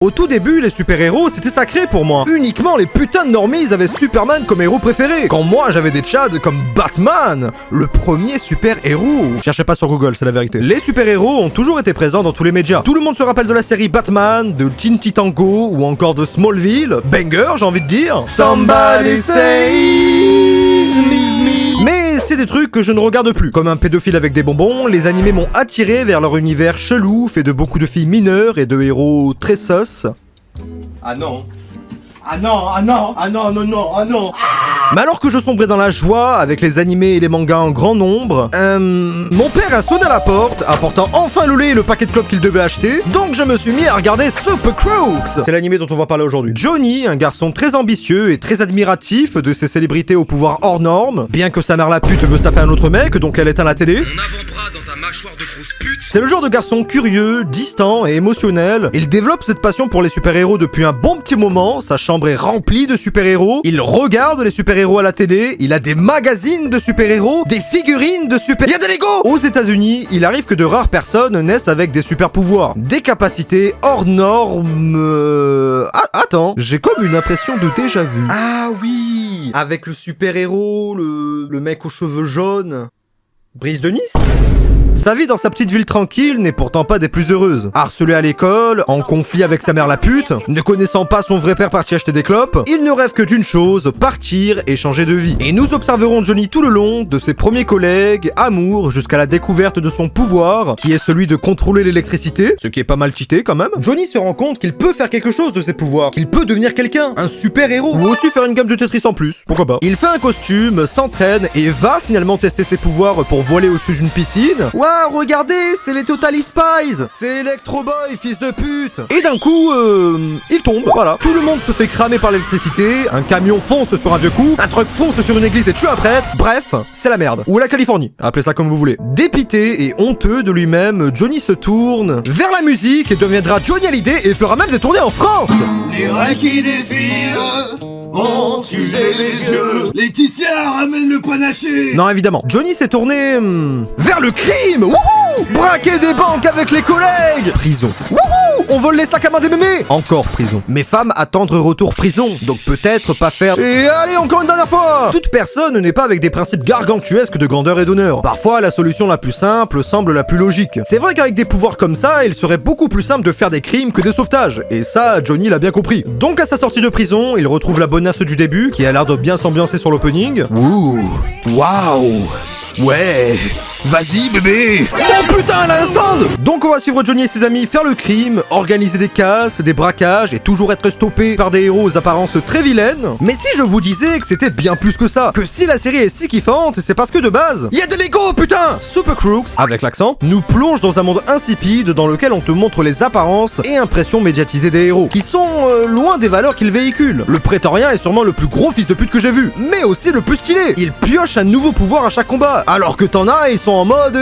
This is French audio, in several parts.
Au tout début, les super-héros, c'était sacré pour moi. Uniquement les putains de normies avaient Superman comme héros préféré. Quand moi, j'avais des tchads comme Batman, le premier super-héros. Cherchez pas sur Google, c'est la vérité. Les super-héros ont toujours été présents dans tous les médias. Tout le monde se rappelle de la série Batman, de Teen Titango ou encore de Smallville. Banger, j'ai envie de dire. Somebody save me. Mais c'est des trucs que je ne regarde plus. Comme un pédophile avec des bonbons, les animés m'ont attiré vers leur univers chelou, fait de beaucoup de filles mineures et de héros très sus. Ah non. Ah non, ah non, ah non, non, non, ah non. Mais alors que je sombrais dans la joie avec les animés et les mangas en grand nombre, mon père a sonné à la porte, apportant enfin le lait et le paquet de clopes qu'il devait acheter, donc je me suis mis à regarder Super Crooks. C'est l'animé dont on va parler aujourd'hui. Johnny, un garçon très ambitieux et très admiratif de ses célébrités au pouvoir hors norme, bien que sa mère la pute veut se taper un autre mec, donc elle éteint la télé. Mon avant-bras dans ta mâchoire de grosse pute. C'est le genre de garçon curieux, distant et émotionnel. Il développe cette passion pour les super-héros depuis un bon petit moment, sa chambre est remplie de super-héros, il regarde les super-héros à la télé, il a des magazines de super-héros, des figurines de super... Il y a des Lego. Aux États-Unis, il arrive que de rares personnes naissent avec des super-pouvoirs, des capacités hors normes... Attends, j'ai comme une impression de déjà vu. Ah oui, avec le super-héros, le mec aux cheveux jaunes... Brise de Nice. Sa vie dans sa petite ville tranquille n'est pourtant pas des plus heureuses. Harcelé à l'école, en conflit avec sa mère la pute, ne connaissant pas son vrai père parti acheter des clopes, il ne rêve que d'une chose, partir et changer de vie. Et nous observerons Johnny tout le long, de ses premiers collègues, amour, jusqu'à la découverte de son pouvoir, qui est celui de contrôler l'électricité, ce qui est pas mal cheaté quand même. Johnny se rend compte qu'il peut faire quelque chose de ses pouvoirs, qu'il peut devenir quelqu'un, un super-héros, ou aussi faire une gamme de Tetris en plus, pourquoi pas. Il fait un costume, s'entraîne et va finalement tester ses pouvoirs pour voler au-dessus d'une piscine. Waouh, regardez, c'est les Totally Spies. C'est Electro Boy, fils de pute. Et d'un coup, il tombe, voilà. Tout le monde se fait cramer par l'électricité, un camion fonce sur un vieux coup, un truck fonce sur une église et tue un prêtre. Bref, c'est la merde. Ou la Californie, appelez ça comme vous voulez. Dépité et honteux de lui-même, Johnny se tourne vers la musique et deviendra Johnny Hallyday et fera même des tournées en France. Les rats qui défilent ont usé les yeux. Laetitia ramène le panaché. Non, évidemment. Johnny s'est tourné vers le crime. Wouhou! Braquer des banques avec les collègues. Prison. Wouhou! On vole les sacs à main des mémés. Encore prison. Mes femmes attendent retour prison. Donc peut-être pas faire... Et allez, encore une dernière fois. Toute personne n'est pas avec des principes gargantuesques de grandeur et d'honneur. Parfois, la solution la plus simple semble la plus logique. C'est vrai qu'avec des pouvoirs comme ça, il serait beaucoup plus simple de faire des crimes que des sauvetages. Et ça, Johnny l'a bien compris. Donc à sa sortie de prison, il retrouve la bonasse du début, qui a l'air de bien s'ambiancer sur l'opening. Ouh. Waouh. Ouais. Vas-y bébé. Oh putain, elle a un stand. Donc on va suivre Johnny et ses amis faire le crime, organiser des casses, des braquages et toujours être stoppé par des héros aux apparences très vilaines. Mais si je vous disais que c'était bien plus que ça, que si la série est si kiffante, c'est parce que de base, il y a des Lego putain. Super Crooks, avec l'accent, nous plonge dans un monde insipide dans lequel on te montre les apparences et impressions médiatisées des héros, qui sont loin des valeurs qu'ils véhiculent. Le prétorien est sûrement le plus gros fils de pute que j'ai vu, mais aussi le plus stylé. Il pioche un nouveau pouvoir à chaque combat, alors que t'en as, ils sont en mode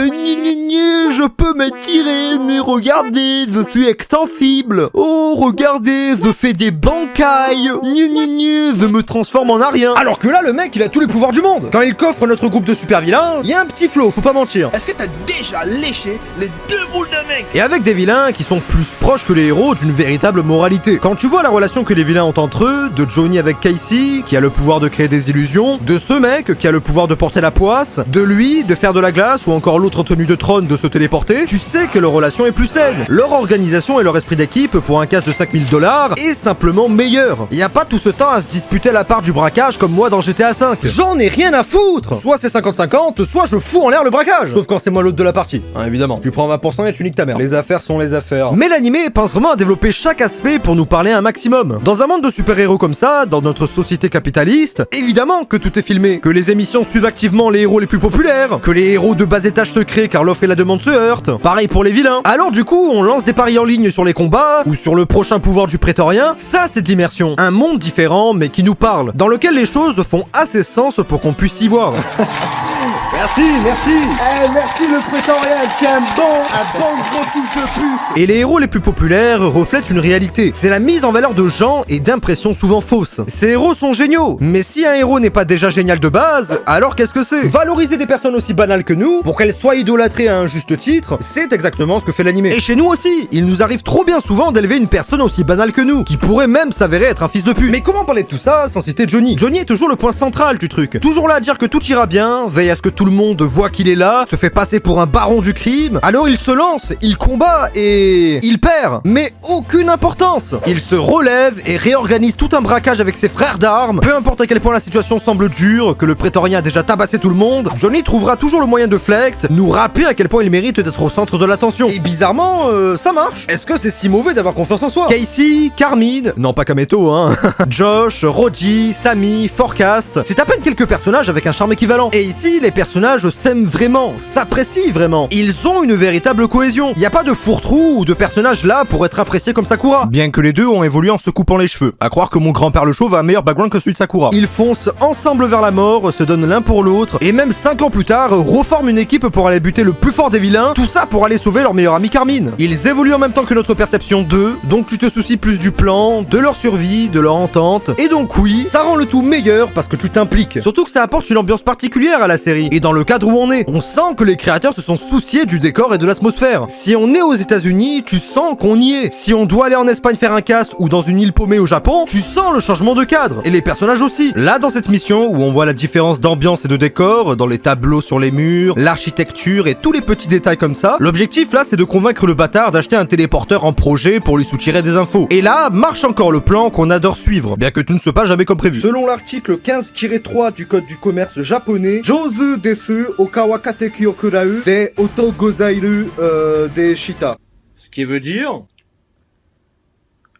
je peux m'étirer, mais regardez, je suis extensible. Oh, regardez, je fais des bancailles. Je me transforme en rien. Alors que là, le mec, il a tous les pouvoirs du monde. Quand il coffre notre groupe de super vilains, il y a un petit flow, faut pas mentir. Est-ce que t'as déjà léché les 2 boules de mec? Et avec des vilains qui sont plus proches que les héros d'une véritable moralité. Quand tu vois la relation que les vilains ont entre eux, de Johnny avec Casey, qui a le pouvoir de créer des illusions, de ce mec qui a le pouvoir de porter la poisse, de lui, de faire de la glace, ou encore l'autre en tenue de trône de se téléporter, tu sais que leur relation est plus saine. Leur organisation et leur esprit d'équipe pour un casse de $5000 est simplement meilleur. Y a pas tout ce temps à se disputer la part du braquage comme moi dans GTA V. J'en ai rien à foutre. Soit c'est 50-50, soit je fous en l'air le braquage. Sauf quand c'est moi l'autre de la partie, hein, évidemment. Tu prends 20% et tu niques ta mère. Les affaires sont les affaires. Mais l'animé pense vraiment à développer chaque aspect pour nous parler un maximum. Dans un monde de super-héros comme ça, dans notre société capitaliste, évidemment que tout est filmé, que les émissions suivent activement les héros les plus populaires, que les héros de bas étage secrets car l'offre et la demande se heurtent. Pareil pour les vilains. Alors du coup, on lance des paris en ligne sur les combats ou sur le prochain pouvoir du prétorien. Ça, c'est de l'immersion. Un monde différent mais qui nous parle, dans lequel les choses font assez sens pour qu'on puisse y voir. Merci, merci. Eh, merci le prétorien, tiens, un bon gros fils de pute. Et les héros les plus populaires reflètent une réalité. C'est la mise en valeur de gens et d'impressions souvent fausses. Ces héros sont géniaux, mais si un héros n'est pas déjà génial de base, alors qu'est-ce que c'est? Valoriser des personnes aussi banales que nous, pour qu'elles soient idolâtrées à un juste titre, c'est exactement ce que fait l'animé. Et chez nous aussi, il nous arrive trop bien souvent d'élever une personne aussi banale que nous, qui pourrait même s'avérer être un fils de pute. Mais comment parler de tout ça sans citer Johnny? Johnny est toujours le point central du truc. Toujours là à dire que tout ira bien, veille à ce que tout le monde voit qu'il est là, se fait passer pour un baron du crime, alors il se lance, il combat et... il perd, mais aucune importance. Il se relève et réorganise tout un braquage avec ses frères d'armes. Peu importe à quel point la situation semble dure, que le prétorien a déjà tabassé tout le monde, Johnny trouvera toujours le moyen de flex, nous rappeler à quel point il mérite d'être au centre de l'attention. Et bizarrement, ça marche. Est-ce que c'est si mauvais d'avoir confiance en soi? Casey, Carmine, non pas Kameto hein, Josh, Roji, Sammy, Forecast, c'est à peine quelques personnages avec un charme équivalent. Et ici, les personnages s'aiment vraiment, s'apprécient vraiment. Ils ont une véritable cohésion. Y a pas de fourre-trou ou de personnages là pour être appréciés comme Sakura. Bien que les deux ont évolué en se coupant les cheveux. À croire que mon grand-père le chauve a un meilleur background que celui de Sakura. Ils foncent ensemble vers la mort, se donnent l'un pour l'autre, et même 5 ans plus tard, reforment une équipe pour aller buter le plus fort des vilains, tout ça pour aller sauver leur meilleur ami Carmine. Ils évoluent en même temps que notre perception d'eux, donc tu te soucies plus du plan, de leur survie, de leur entente, et donc oui, ça rend le tout meilleur parce que tu t'impliques. Surtout que ça apporte une ambiance particulière à la série, et dans le cadre où on est, on sent que les créateurs se sont souciés du décor et de l'atmosphère. Si on est aux États-Unis, tu sens qu'on y est. Si on doit aller en Espagne faire un casse ou dans une île paumée au Japon, tu sens le changement de cadre, et les personnages aussi. Là, dans cette mission, où on voit la différence d'ambiance et de décor, dans les tableaux sur les murs, l'architecture et tous les petits détails comme ça, l'objectif là, c'est de convaincre le bâtard d'acheter un téléporteur en projet pour lui soutirer des infos. Et là, marche encore le plan qu'on adore suivre, bien que tout ne se passe jamais comme prévu. Selon l'article 15-3 du code du commerce japonais, Jozu desu okawakateki okurau de otogozairu de shita. Ce qui veut dire...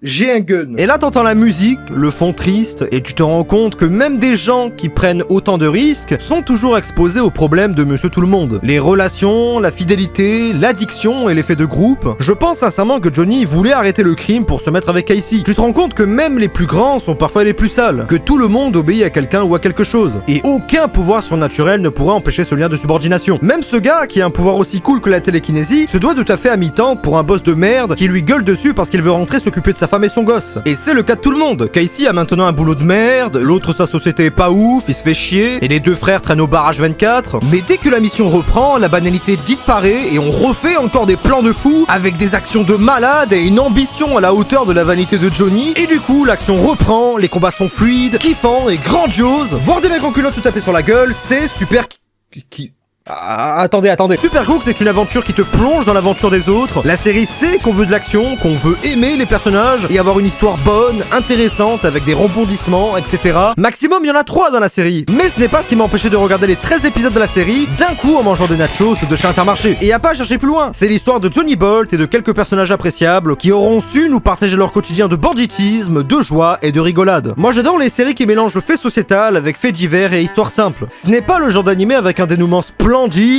j'ai un gun. Et là t'entends la musique, le fond triste, et tu te rends compte que même des gens qui prennent autant de risques sont toujours exposés aux problèmes de Monsieur Tout-le-Monde. Les relations, la fidélité, l'addiction et l'effet de groupe. Je pense sincèrement que Johnny voulait arrêter le crime pour se mettre avec Casey. Tu te rends compte que même les plus grands sont parfois les plus sales, que tout le monde obéit à quelqu'un ou à quelque chose, et aucun pouvoir surnaturel ne pourra empêcher ce lien de subordination. Même ce gars qui a un pouvoir aussi cool que la télékinésie se doit tout à fait à mi-temps pour un boss de merde qui lui gueule dessus parce qu'il veut rentrer s'occuper de sa femme et son gosse. Et c'est le cas de tout le monde. Casey a maintenant un boulot de merde, l'autre sa société est pas ouf, il se fait chier, et les deux frères traînent au barrage 24. Mais dès que la mission reprend, la banalité disparaît et on refait encore des plans de fou avec des actions de malade et une ambition à la hauteur de la vanité de Johnny. Et du coup, l'action reprend, les combats sont fluides, kiffants et grandioses. Voir des mecs en culotte se taper sur la gueule, c'est super attendez. Super Crook, c'est une aventure qui te plonge dans l'aventure des autres. La série sait qu'on veut de l'action, qu'on veut aimer les personnages et avoir une histoire bonne, intéressante, avec des rebondissements, etc. Maximum, il y en a 3 dans la série. Mais ce n'est pas ce qui m'a empêché de regarder les 13 épisodes de la série d'un coup en mangeant des nachos de chez Intermarché. Et à pas chercher plus loin. C'est l'histoire de Johnny Bolt et de quelques personnages appréciables qui auront su nous partager leur quotidien de banditisme, de joie et de rigolade. Moi j'adore les séries qui mélangent fait sociétal avec fait divers et histoire simple. Ce n'est pas le genre d'animé avec un dénouement splendide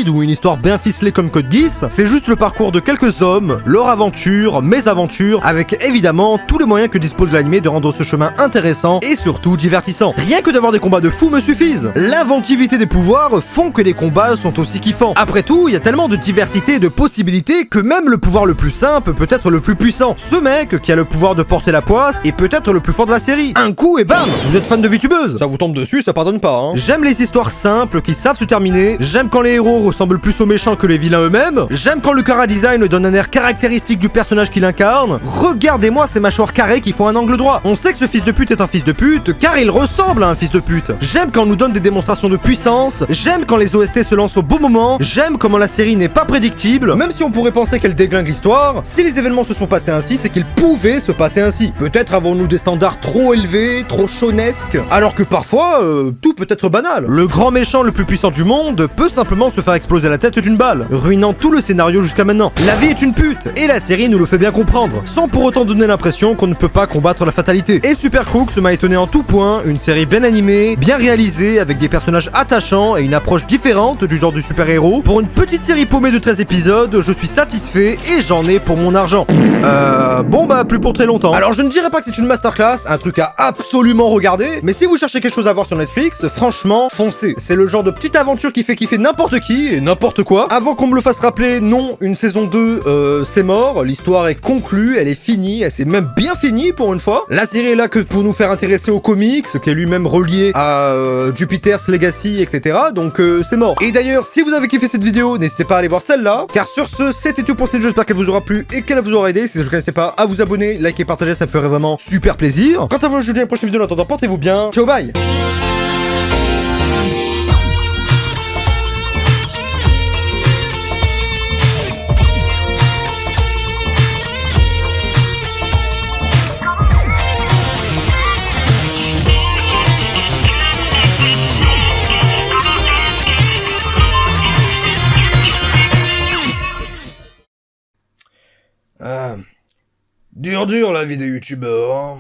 ou une histoire bien ficelée comme Code Geass, c'est juste le parcours de quelques hommes, leur aventure, mes aventures, avec évidemment tous les moyens que dispose l'animé de rendre ce chemin intéressant et surtout divertissant. Rien que d'avoir des combats de fous me suffisent. L'inventivité des pouvoirs font que les combats sont aussi kiffants. Après tout, il y a tellement de diversité et de possibilités que même le pouvoir le plus simple peut être le plus puissant. Ce mec qui a le pouvoir de porter la poisse est peut-être le plus fort de la série. Un coup et bam, vous êtes fan de VTubeuse. Ça vous tombe dessus, ça pardonne pas hein. J'aime les histoires simples qui savent se terminer, j'aime quand les héros ressemblent plus aux méchants que les vilains eux-mêmes, j'aime quand le chara-design donne un air caractéristique du personnage qu'il incarne. Regardez-moi ces mâchoires carrées qui font un angle droit. On sait que ce fils de pute est un fils de pute car il ressemble à un fils de pute. J'aime quand on nous donne des démonstrations de puissance, j'aime quand les OST se lancent au bon moment, j'aime comment la série n'est pas prédictible, même si on pourrait penser qu'elle déglingue l'histoire. Si les événements se sont passés ainsi, c'est qu'ils pouvaient se passer ainsi. Peut-être avons-nous des standards trop élevés, trop chaunesques, alors que parfois, tout peut être banal. Le grand méchant le plus puissant du monde peut simplement se faire exploser la tête d'une balle, ruinant tout le scénario jusqu'à maintenant. La vie est une pute, et la série nous le fait bien comprendre, sans pour autant donner l'impression qu'on ne peut pas combattre la fatalité. Et Super Crooks m'a étonné en tout point, une série bien animée, bien réalisée, avec des personnages attachants et une approche différente du genre du super-héros. Pour une petite série paumée de 13 épisodes, je suis satisfait et j'en ai pour mon argent. Bon bah plus pour très longtemps. Alors je ne dirais pas que c'est une masterclass, un truc à absolument regarder, mais si vous cherchez quelque chose à voir sur Netflix, franchement, foncez. C'est le genre de petite aventure qui fait kiffer n'importe n'importe qui et n'importe quoi. Avant qu'on me le fasse rappeler, non, une saison 2, c'est mort. L'histoire est conclue, elle est finie, elle s'est même bien finie pour une fois. La série est là que pour nous faire intéresser aux comics, qui est lui-même relié à Jupiter's Legacy, etc. Donc c'est mort. Et d'ailleurs, si vous avez kiffé cette vidéo, n'hésitez pas à aller voir celle-là. Car sur ce, c'était tout pour cette vidéo. J'espère qu'elle vous aura plu et qu'elle vous aura aidé. Si c'est le cas, n'hésitez pas à vous abonner, liker, partager, ça me ferait vraiment super plaisir. Quant à vous, je vous dis à la prochaine vidéo. En attendant, portez-vous bien. Ciao, bye. Dur la vie de youtubeur, hein.